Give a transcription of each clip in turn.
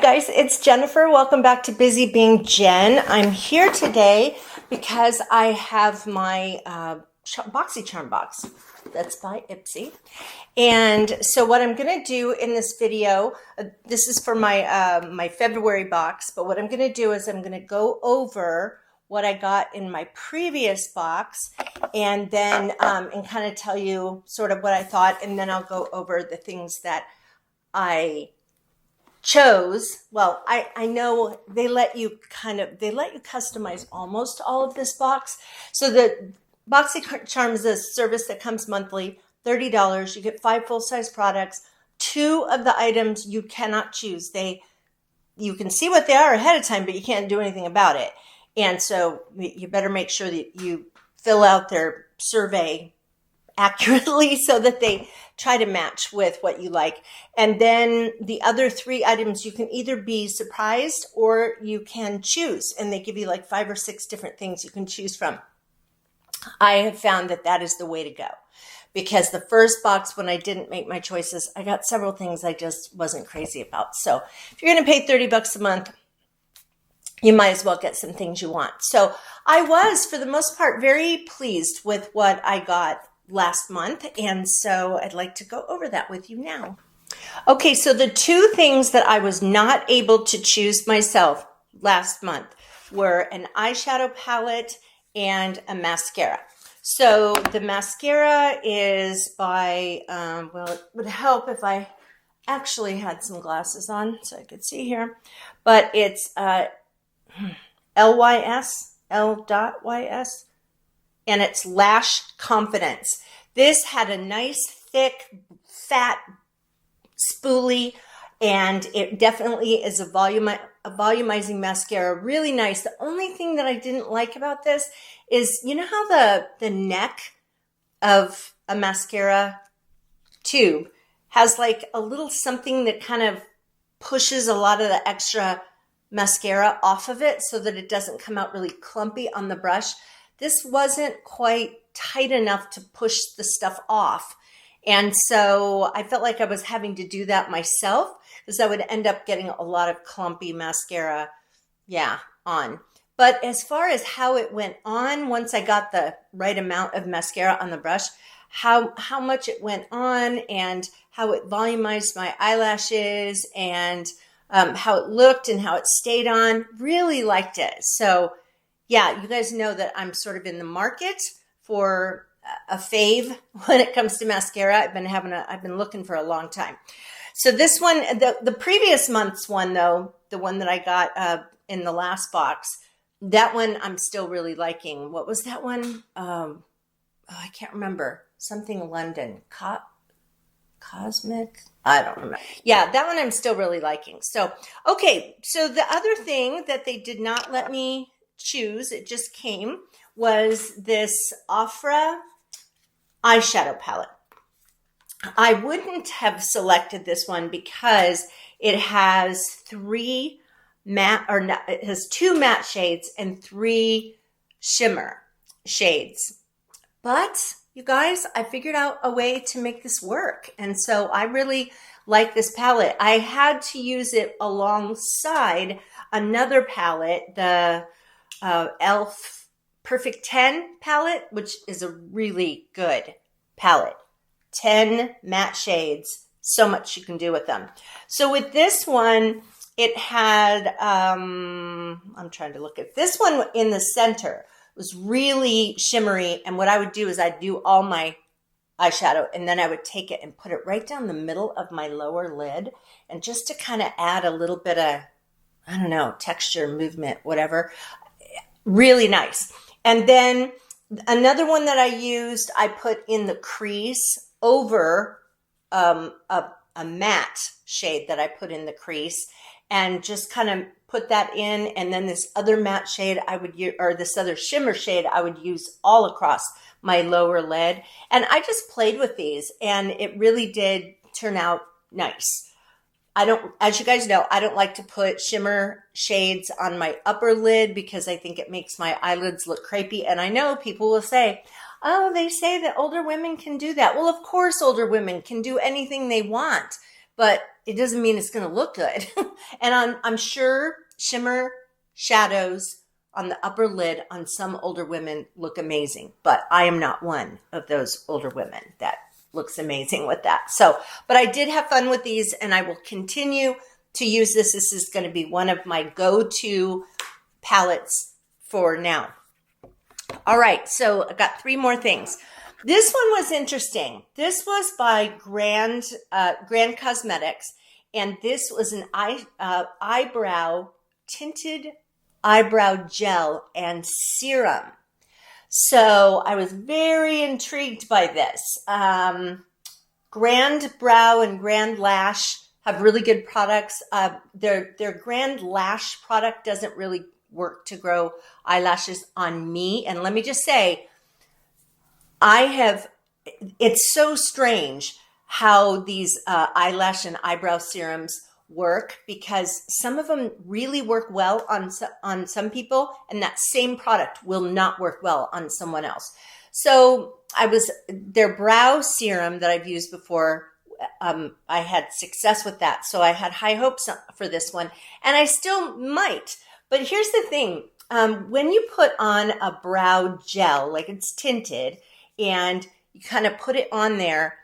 guys, it's Jennifer. Welcome back to Busy Being Jen. I'm here today because I have my BoxyCharm box that's by Ipsy. And so what I'm going to do in this video, this is for my my February box, but what I'm going to do is I'm going to go over what I got in my previous box and then and kind of tell you sort of what I thought, and then I'll go over the things that I chose. Well, I know they let you customize almost all of this box. So the BoxyCharm is a service that comes monthly, $30. You get 5 full-size products. 2 of the items you cannot choose. You can see what they are ahead of time, but you can't do anything about it. And so you better make sure that you fill out their survey accurately so that they try to match with what you like. And then the other 3 items, you can either be surprised or you can choose. And they give you like 5 or 6 different things you can choose from. I have found that that is the way to go. Because the first box, when I didn't make my choices, I got several things I just wasn't crazy about. So if you're going to pay $30 a month, you might as well get some things you want. So I was, for the most part, very pleased with what I got last month. And so I'd like to go over that with you now. Okay, so the 2 things that I was not able to choose myself last month were an eyeshadow palette and a mascara. So the mascara is by, well, it would help if I actually had some glasses on so I could see here, but it's L.Y.S, and it's Lash Confidence. This had a nice, thick, fat spoolie, and it definitely is a volumizing mascara. Really nice. The only thing that I didn't like about this is, you know how the neck of a mascara tube has like a little something that kind of pushes a lot of the extra mascara off of it so that it doesn't come out really clumpy on the brush. This wasn't quite tight enough to push the stuff off. And so I felt like I was having to do that myself because I would end up getting a lot of clumpy mascara, on. But as far as how it went on, once I got the right amount of mascara on the brush, how much it went on and how it volumized my eyelashes and how it looked and how it stayed on, really liked it. So yeah, you guys know that I'm sort of in the market for a fave when it comes to mascara. I've been looking for a long time. So this one, the previous month's one though, the one that I got in the last box, that one I'm still really liking. What was that one? I can't remember. Something London. Cosmic? I don't remember. Yeah, that one I'm still really liking. So, okay. So the other thing that they did not let me choose, it just came, was this Ofra eyeshadow palette. I wouldn't have selected this one because it has 2 matte shades and 3 shimmer shades. But you guys, I figured out a way to make this work. And so I really like this palette. I had to use it alongside another palette, the e.l.f. Perfect 10 palette, which is a really good palette. 10 matte shades, so much you can do with them. So with this one, it had, I'm trying to look at this one in the center. It was really shimmery, and what I would do is I'd do all my eyeshadow, and then I would take it and put it right down the middle of my lower lid, and just to kind of add a little bit of, I don't know, texture, movement, whatever. Really nice. And then another one that I used, I put in the crease over a matte shade that I put in the crease, and just kind of put that in. And then this other matte shade I would use, or this other shimmer shade I would use all across my lower lid. And I just played with these, and it really did turn out nice. As you guys know, I don't like to put shimmer shades on my upper lid because I think it makes my eyelids look crepey. And I know people will say, oh, they say that older women can do that. Well, of course, older women can do anything they want. But it doesn't mean it's going to look good. And I'm sure shimmer shadows on the upper lid on some older women look amazing, but I am not one of those older women that looks amazing with that. So, but I did have fun with these, and I will continue to use this. This is going to be one of my go-to palettes for now. All right, so I got 3 more things. This one was interesting. This was by Grand Cosmetics, and this was an eyebrow tinted eyebrow gel and serum. So I was very intrigued by this. Grand Brow and Grand Lash have really good products. Their Grand Lash product doesn't really work to grow eyelashes on me. And let me just say, it's so strange how these eyelash and eyebrow serums work, because some of them really work well on some people, and that same product will not work well on someone else. So their brow serum that I've used before, I had success with that. So I had high hopes for this one, and I still might. But here's the thing. When you put on a brow gel, like it's tinted, and you kind of put it on there,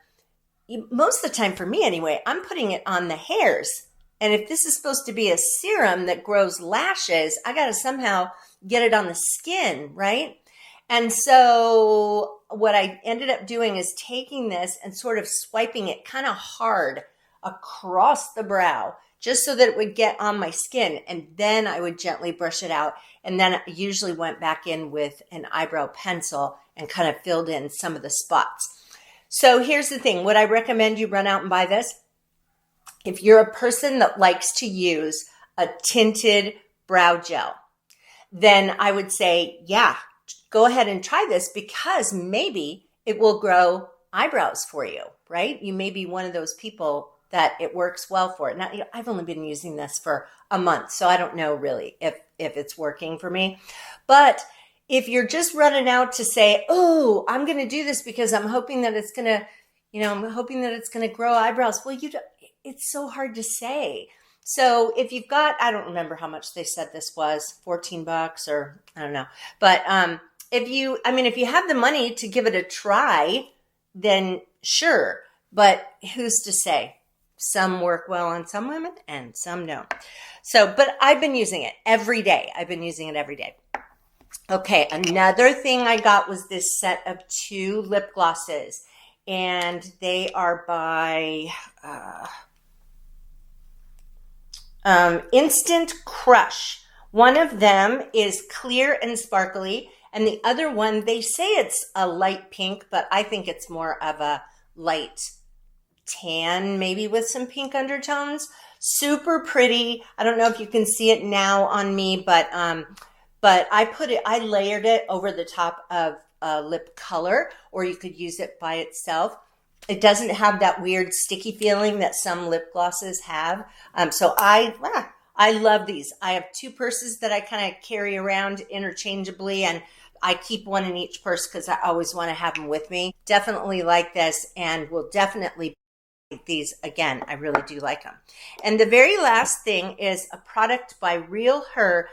most of the time for me anyway, I'm putting it on the hairs. And if this is supposed to be a serum that grows lashes, I got to somehow get it on the skin, right? And so what I ended up doing is taking this and sort of swiping it kind of hard across the brow, just so that it would get on my skin. And then I would gently brush it out. And then I usually went back in with an eyebrow pencil and kind of filled in some of the spots. So here's the thing. Would I recommend you run out and buy this? If you're a person that likes to use a tinted brow gel, then I would say, yeah, go ahead and try this, because maybe it will grow eyebrows for you, right? You may be one of those people that it works well for. Now, I've only been using this for a month, so I don't know really if it's working for me. But if you're just running out to say, oh, I'm going to do this because I'm hoping that it's going to, grow eyebrows. Well, it's so hard to say. So if you've got, I don't remember how much they said this was, $14 or I don't know. But if you have the money to give it a try, then sure. But who's to say? Some work well on some women and some don't. So, but I've been using it every day. Okay, another thing I got was this set of 2 lip glosses, and they are by Instant Crush. One of them is clear and sparkly, and the other one, they say it's a light pink, but I think it's more of a light tan, maybe with some pink undertones. Super pretty. I don't know if you can see it now on me, but I layered it over the top of a lip color, or you could use it by itself. It doesn't have that weird sticky feeling that some lip glosses have. So I love these. I have 2 purses that I kind of carry around interchangeably, and I keep one in each purse because I always want to have them with me. Definitely like this, and will definitely buy these again. I really do like them. And the very last thing is a product by Real Her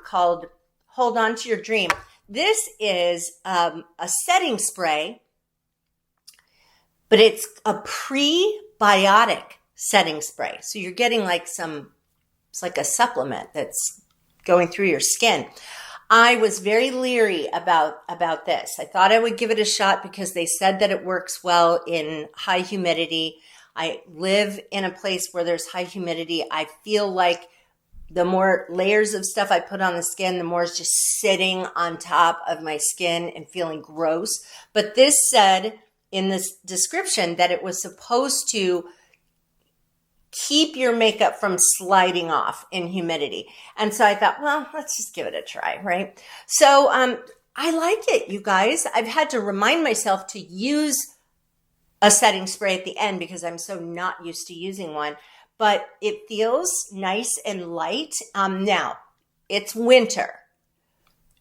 called Hold On to Your Dream. This is a setting spray, but it's a prebiotic setting spray. So you're getting it's like a supplement that's going through your skin. I was very leery about this. I thought I would give it a shot because they said that it works well in high humidity. I live in a place where there's high humidity. I feel like the more layers of stuff I put on the skin, the more it's just sitting on top of my skin and feeling gross. But this said in this description that it was supposed to keep your makeup from sliding off in humidity. And so I thought, well, let's just give it a try, right? So I like it, you guys. I've had to remind myself to use a setting spray at the end because I'm so not used to using one. But it feels nice and light. Now, it's winter.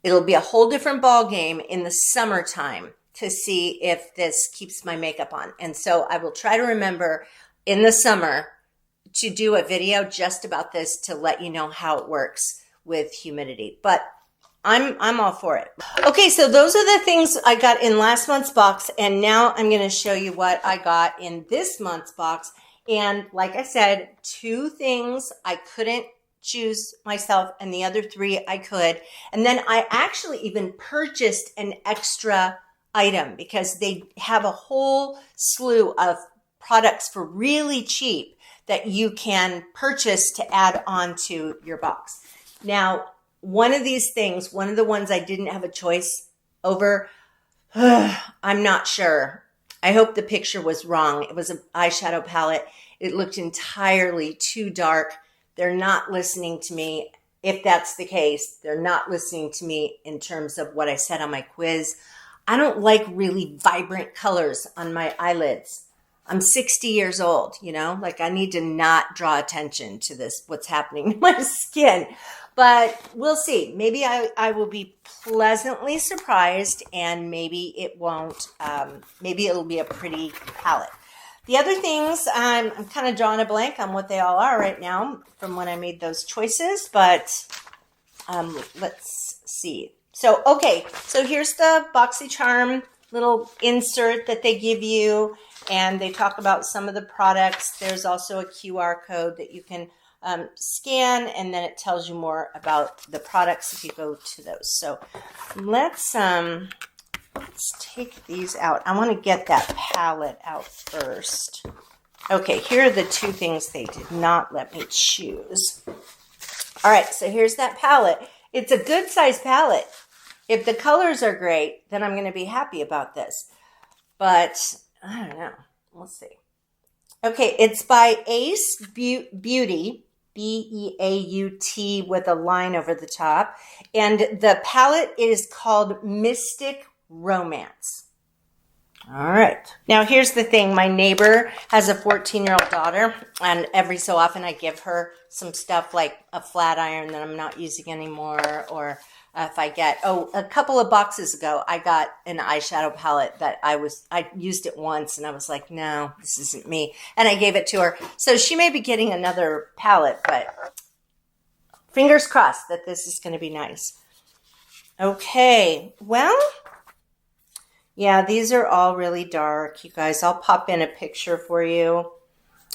It'll be a whole different ball game in the summertime to see if this keeps my makeup on. And so I will try to remember in the summer to do a video just about this to let you know how it works with humidity, but I'm all for it. Okay, so those are the things I got in last month's box, and now I'm going to show you what I got in this month's box. And like I said, 2 things I couldn't choose myself, and the other 3 I could. And then I actually even purchased an extra item because they have a whole slew of products for really cheap that you can purchase to add on to your box. Now, one of these things, one of the ones I didn't have a choice over, I'm not sure. I hope the picture was wrong. It was an eyeshadow palette. It looked entirely too dark. They're not listening to me. If that's the case, they're not listening to me in terms of what I said on my quiz. I don't like really vibrant colors on my eyelids. I'm 60 years old, you know, like I need to not draw attention to this, what's happening to my skin. But we'll see. Maybe I will be pleasantly surprised, and maybe it won't. Maybe it'll be a pretty palette. The other things, I'm kind of drawing a blank on what they all are right now from when I made those choices, but let's see. So, okay, so here's the BoxyCharm little insert that they give you, and they talk about some of the products. There's also a QR code that you can scan, and then it tells you more about the products if you go to those. So let's take these out. I want to get that palette out first. Okay, here are the 2 things they did not let me choose. All right, so here's that palette. It's a good size palette. If the colors are great, then I'm going to be happy about this. But I don't know. We'll see. Okay, it's by Ace Beauty, B-E-A-U-T with a line over the top. And the palette is called Mystic Romance. All right. Now, here's the thing. My neighbor has a 14-year-old daughter, and every so often I give her some stuff like a flat iron that I'm not using anymore, or if I get, a couple of boxes ago, I got an eyeshadow palette that I used it once, and I was like, no, this isn't me. And I gave it to her. So she may be getting another palette, but fingers crossed that this is going to be nice. Okay, well, yeah, these are all really dark, you guys. I'll pop in a picture for you.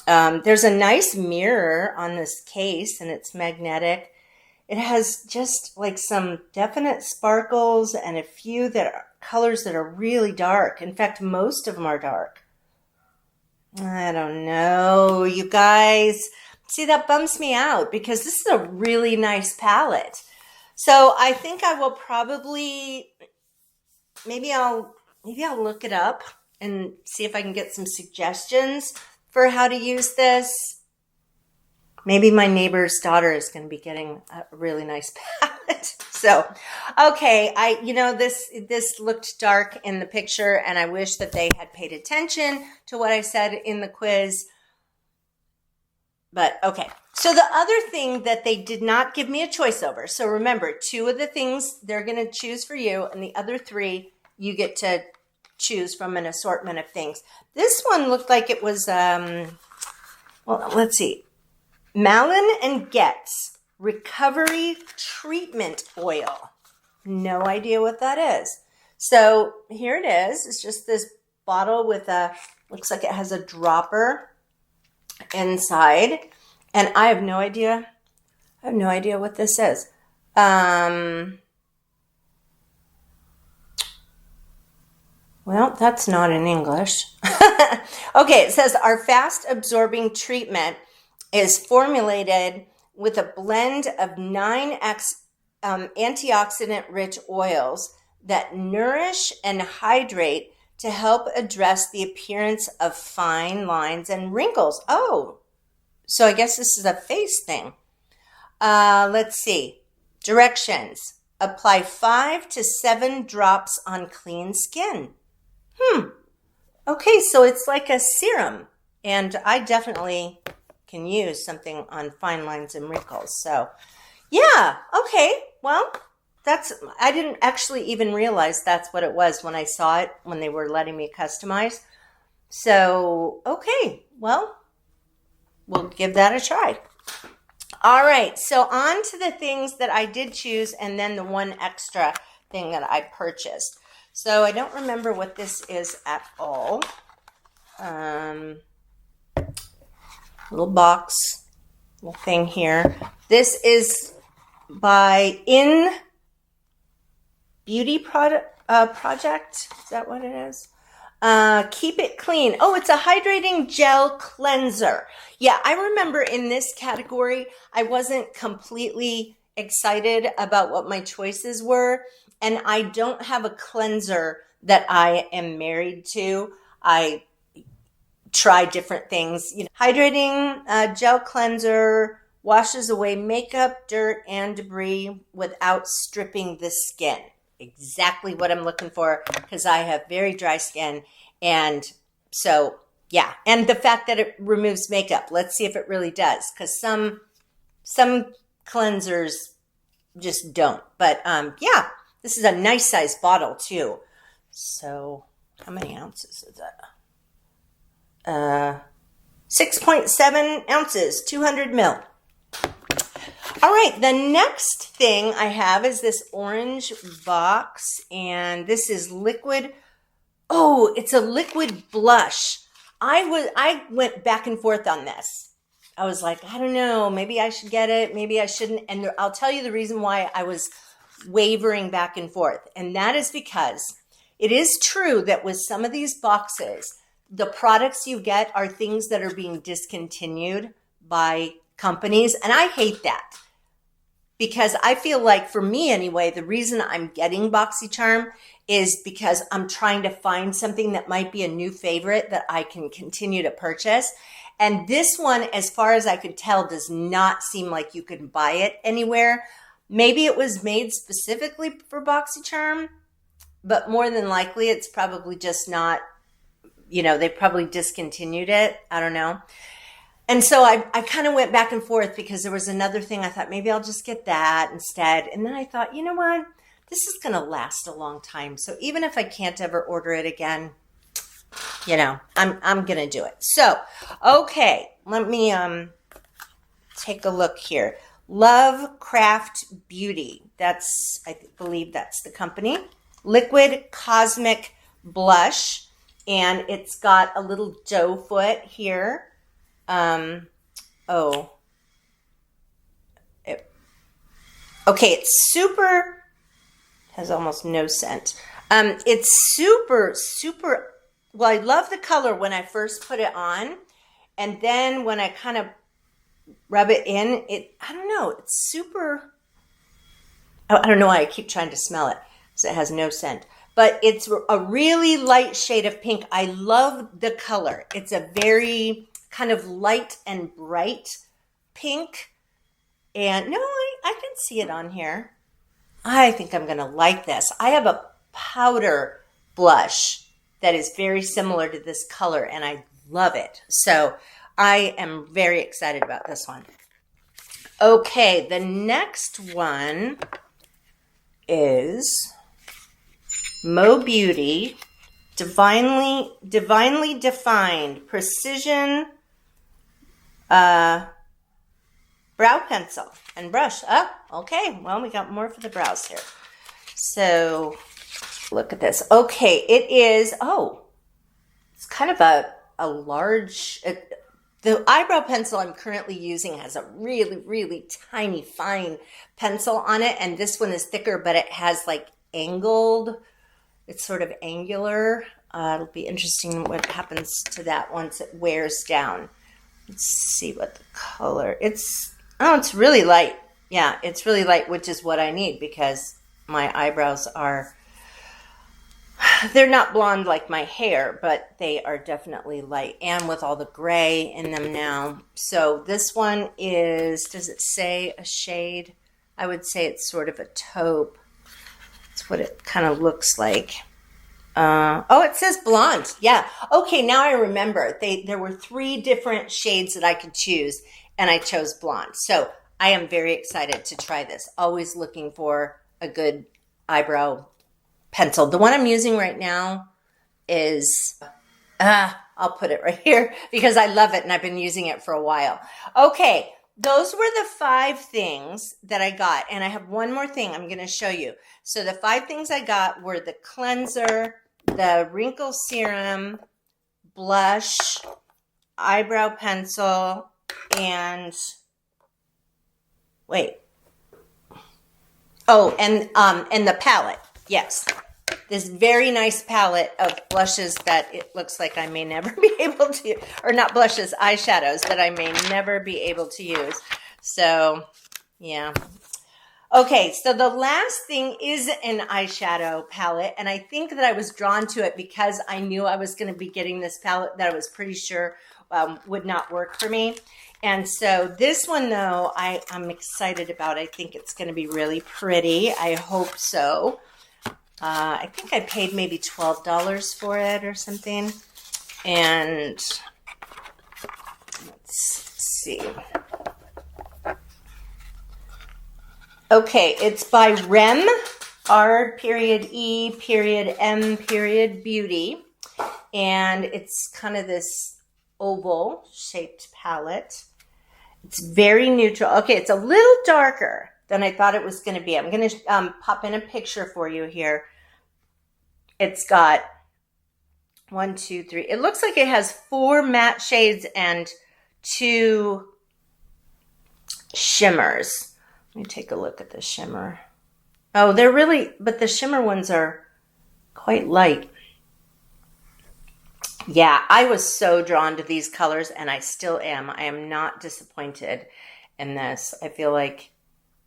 There's a nice mirror on this case, and it's magnetic. It has just like some definite sparkles and a few that are colors that are really dark. In fact, most of them are dark. I don't know, you guys. See, that bums me out because this is a really nice palette. So I think I will probably, maybe I'll look it up and see if I can get some suggestions for how to use this. Maybe my neighbor's daughter is going to be getting a really nice palette. So, okay, this looked dark in the picture, and I wish that they had paid attention to what I said in the quiz. But okay, so the other thing that they did not give me a choice over. So remember, 2 of the things they're going to choose for you, and the other 3 you get to choose from an assortment of things. This one looked like it was, well, let's see. Malin and Getz Recovery Treatment Oil. No idea what that is. So here it is. It's just this bottle with looks like it has a dropper inside. And I have no idea. I have no idea what this is. Well, that's not in English. Okay, it says our fast absorbing treatment is formulated with a blend of 9 antioxidant-rich oils that nourish and hydrate to help address the appearance of fine lines and wrinkles. Oh, so I guess this is a face thing. Let's see. Directions. Apply 5 to 7 drops on clean skin. Okay, so it's like a serum, and I definitely can use something on fine lines and wrinkles. So yeah, okay, well, I didn't actually even realize that's what it was when I saw it, when they were letting me customize. So, okay, well, we'll give that a try. All right, so on to the things that I did choose and then the one extra thing that I purchased. So I don't remember what this is at all. Little box, little thing here. This is by In Beauty Project. Is that what it is? Keep it clean. Oh, it's a hydrating gel cleanser. Yeah, I remember in this category, I wasn't completely excited about what my choices were. And I don't have a cleanser that I am married to. I try different things. Hydrating gel cleanser washes away makeup, dirt, and debris without stripping the skin. Exactly what I'm looking for because I have very dry skin. And so, yeah. And the fact that it removes makeup. Let's see if it really does because some cleansers just don't. But yeah, this is a nice size bottle too. So how many ounces is that? 6.7 ounces, 200 ml. All right, the next thing I have is this orange box, and this is liquid. Oh, it's a liquid blush. I went back and forth on this. I was like, I don't know, maybe I should get it, maybe I shouldn't. And I'll tell you the reason why I was wavering back and forth. And that is because it is true that with some of these boxes, the products you get are things that are being discontinued by companies. And I hate that because I feel like for me anyway, the reason I'm getting BoxyCharm is because I'm trying to find something that might be a new favorite that I can continue to purchase. And this one, as far as I could tell, does not seem like you can buy it anywhere. Maybe it was made specifically for BoxyCharm, but more than likely it's probably just not, they probably discontinued it. I don't know. And so I kind of went back and forth because there was another thing I thought maybe I'll just get that instead. And then I thought, you know what? This is going to last a long time. So even if I can't ever order it again, I'm going to do it. So, okay, let me take a look here. Love Craft Beauty. I believe that's the company. Liquid Cosmic Blush. And it's got a little doe foot here. It's super, has almost no scent. It's super, well, I love the color when I first put it on. And then when I kind of rub it in, I don't know, it's super, I don't know why I keep trying to smell it because it has no scent. But it's a really light shade of pink. I love the color. It's a very kind of light and bright pink. And no, I can see it on here. I think I'm going to like this. I have a powder blush that is very similar to this color, and I love it. So I am very excited about this one. Okay, the next one is Mo Beauty Divinely Defined Precision brow pencil and brush. Oh, okay. Well, we got more for the brows here. So look at this. Okay, it is, it's kind of a large, the eyebrow pencil I'm currently using has a really, really tiny, fine pencil on it. And this one is thicker, but it has like angled, it's sort of angular. It'll be interesting what happens to that once it wears down. Let's see what the color, it's really light. Yeah, it's really light, which is what I need because my eyebrows they're not blonde like my hair, but they are definitely light and with all the gray in them now. So this one is, does it say a shade? I would say it's sort of a taupe. That's what it kind of looks like. It says blonde. Yeah. Okay, now I remember. There were 3 different shades that I could choose, and I chose blonde. So I am very excited to try this. Always looking for a good eyebrow pencil. The one I'm using right now is, I'll put it right here because I love it and I've been using it for a while. Okay, those were the 5 things that I got. And I have one more thing I'm going to show you. So the 5 things I got were the cleanser, the wrinkle serum, blush, eyebrow pencil, and wait. Oh, and the palette. Yes. This very nice palette of blushes that it looks like I may never be able to, or not blushes, eyeshadows that I may never be able to use. So, yeah. Okay, so the last thing is an eyeshadow palette, and I think that I was drawn to it because I knew I was going to be getting this palette that I was pretty sure would not work for me. And so this one, though, I'm excited about. I think it's going to be really pretty. I hope so. I think I paid maybe $12 for it or something. And let's see. Okay, it's by Rem, R.E.M. Beauty. And it's kind of this oval shaped palette. It's very neutral. Okay, it's a little darker than I thought it was going to be. I'm going to pop in a picture for you here. It's got 1, 2, 3. It looks like it has 4 matte shades and 2 shimmers. Let me take a look at the shimmer. Oh, they're really, but the shimmer ones are quite light. Yeah, I was so drawn to these colors, and I still am. I am not disappointed in this. I feel like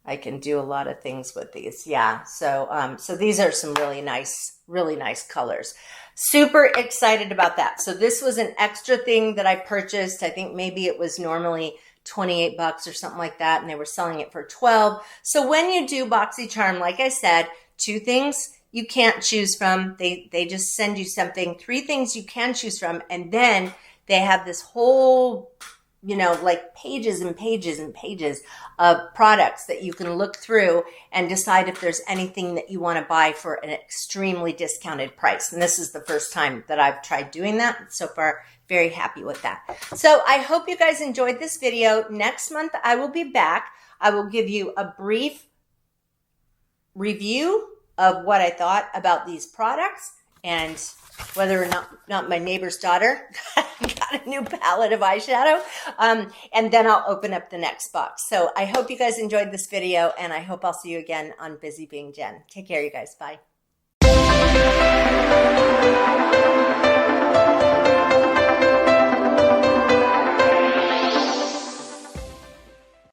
I can do a lot of things with these. Yeah, so these are some really nice colors. Super excited about that. So this was an extra thing that I purchased. I think maybe it was normally $28 or something like that, and they were selling it for $12. So when you do BoxyCharm, like I said, 2 things you can't choose from. They just send you something, 3 things you can choose from, and then they have this whole, you know, like pages and pages and pages of products that you can look through and decide if there's anything that you want to buy for an extremely discounted price. And this is the first time that I've tried doing that. So far, very happy with that. So I hope you guys enjoyed this video. Next month, I will be back. I will give you a brief review of what I thought about these products and whether or not my neighbor's daughter got a new palette of eyeshadow. And then I'll open up the next box. So I hope you guys enjoyed this video, and I hope I'll see you again on Busy Being Jen. Take care, you guys. Bye.